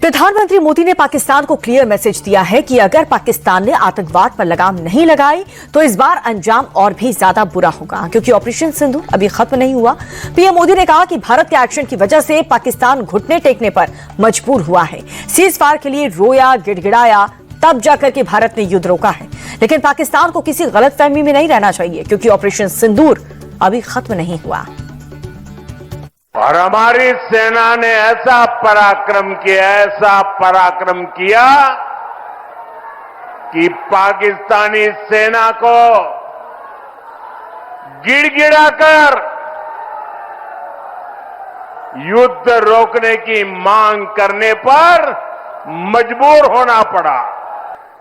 प्रधानमंत्री मोदी ने पाकिस्तान को क्लियर मैसेज दिया है कि अगर पाकिस्तान ने आतंकवाद पर लगाम नहीं लगाई तो इस बार अंजाम और भी ज्यादा बुरा होगा, क्योंकि ऑपरेशन सिंदूर अभी खत्म नहीं हुआ। पीएम मोदी ने कहा कि भारत के एक्शन की वजह से पाकिस्तान घुटने टेकने पर मजबूर हुआ है। सीज फायर के लिए रोया गिड़गिड़ाया, तब जाकर के भारत ने युद्ध रोका है। लेकिन पाकिस्तान को किसी गलतफहमी में नहीं रहना चाहिए, क्योंकि ऑपरेशन सिंदूर अभी खत्म नहीं हुआ। और हमारी सेना ने ऐसा पराक्रम किया कि पाकिस्तानी सेना को गिड़गिड़ाकर युद्ध रोकने की मांग करने पर मजबूर होना पड़ा।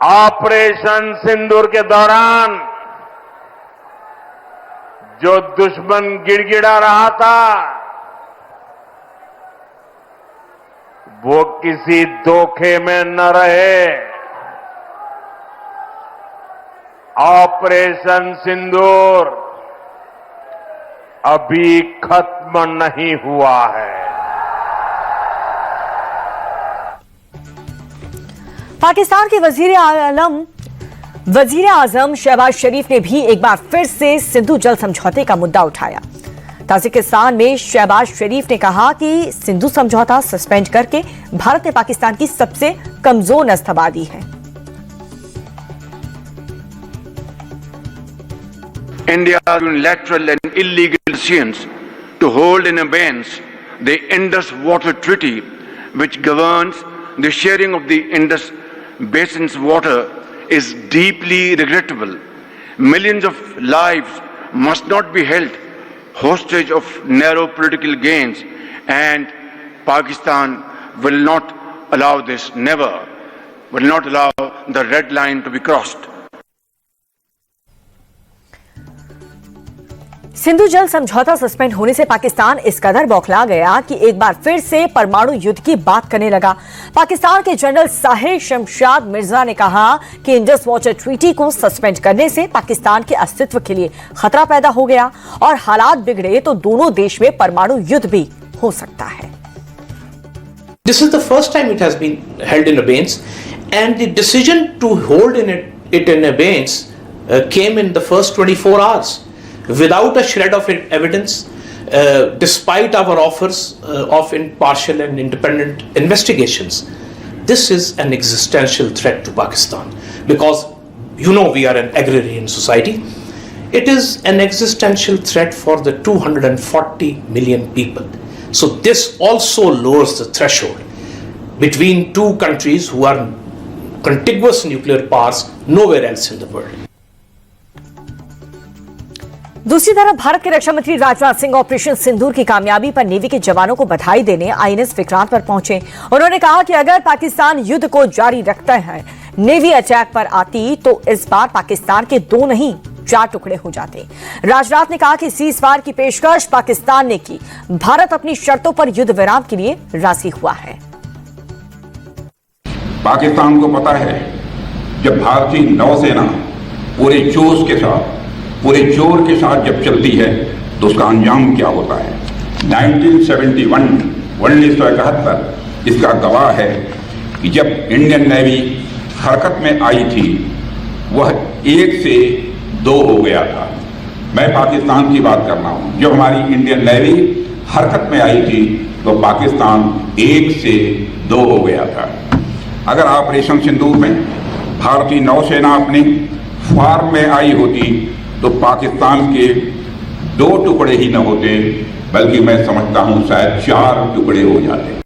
ऑपरेशन सिंदूर के दौरान जो दुश्मन गिड़गिड़ा रहा था वो किसी धोखे में न रहे। ऑपरेशन सिंदूर अभी खत्म नहीं हुआ है। पाकिस्तान के वजीर आजम शहबाज शरीफ ने भी एक बार फिर से सिंधु जल समझौते का मुद्दा उठाया। ताजिकिस्तान में शहबाज शरीफ ने कहा कि सिंधु समझौता सस्पेंड करके भारत ने पाकिस्तान की सबसे कमजोर नस दबा दी है। India's unilateral and illegal decisions to hold in abeyance the Indus Water Treaty, which governs the sharing of the Indus Basin's water, is deeply regrettable. Millions of lives must not be held hostage of narrow political gains, and Pakistan will not allow this, never will not allow the red line to be crossed. Sindhu जल समझौता suspend होने से पाकिस्तान इस कदर बौखला गया कि एक बार फिर से परमाणु युद्ध की बात करने लगा। पाकिस्तान के जनरल साहिर शमशाद मिर्जा ने कहा कि इंडस वाटर ट्रीटी को सस्पेंड करने से पाकिस्तान के अस्तित्व के लिए खतरा पैदा हो गया और हालात बिगड़े तो दोनों देश में परमाणु युद्ध भी हो सकता है। This is the first time it has been held in abeyance, and the decision to hold it in abeyance came in the first 24 hours. Without a shred of evidence, despite our offers of impartial and independent investigations. This is an existential threat to Pakistan, because we are an agrarian society. It is an existential threat for the 240 million people. So this also lowers the threshold between two countries who are contiguous nuclear powers nowhere else in the world. दूसरी तरफ भारत के रक्षा मंत्री Rajnath Singh operation सिंदूर की कामयाबी पर navy के जवानों को बधाई देने आईएनएस विक्रांत पर पहुंचे। उन्होंने कहा कि अगर पाकिस्तान युद्ध को जारी रखता है, नेवी अटैक पर आती तो इस बार पाकिस्तान के 2 नहीं 4 टुकड़े हो जाते। राजनाथ ने कहा कि सीज फायर की पेशकश पाकिस्तान ने की, भारत अपनी शर्तों पर युद्ध विराम के लिए राजी हुआ है। पाकिस्तान को पता है जब भारतीय नौसेना पूरे जोश के साथ, पूरे जोर के साथ जब चलती है तो उसका अंजाम क्या होता है। 1971 इसका गवाह है कि जब इंडियन नेवी हरकत में आई थी वह 1 से 2 हो गया था। मैं पाकिस्तान की बात कर रहा हूँ। जब हमारी इंडियन नेवी हरकत में आई थी तो पाकिस्तान 1 से 2 हो गया था। अगर ऑपरेशन सिंदूर में भारतीय नौसेना अपनी फार्म में आई होती तो पाकिस्तान के 2 टुकड़े ही न होते, बल्कि मैं समझता हूं शायद 4 टुकड़े हो जाते।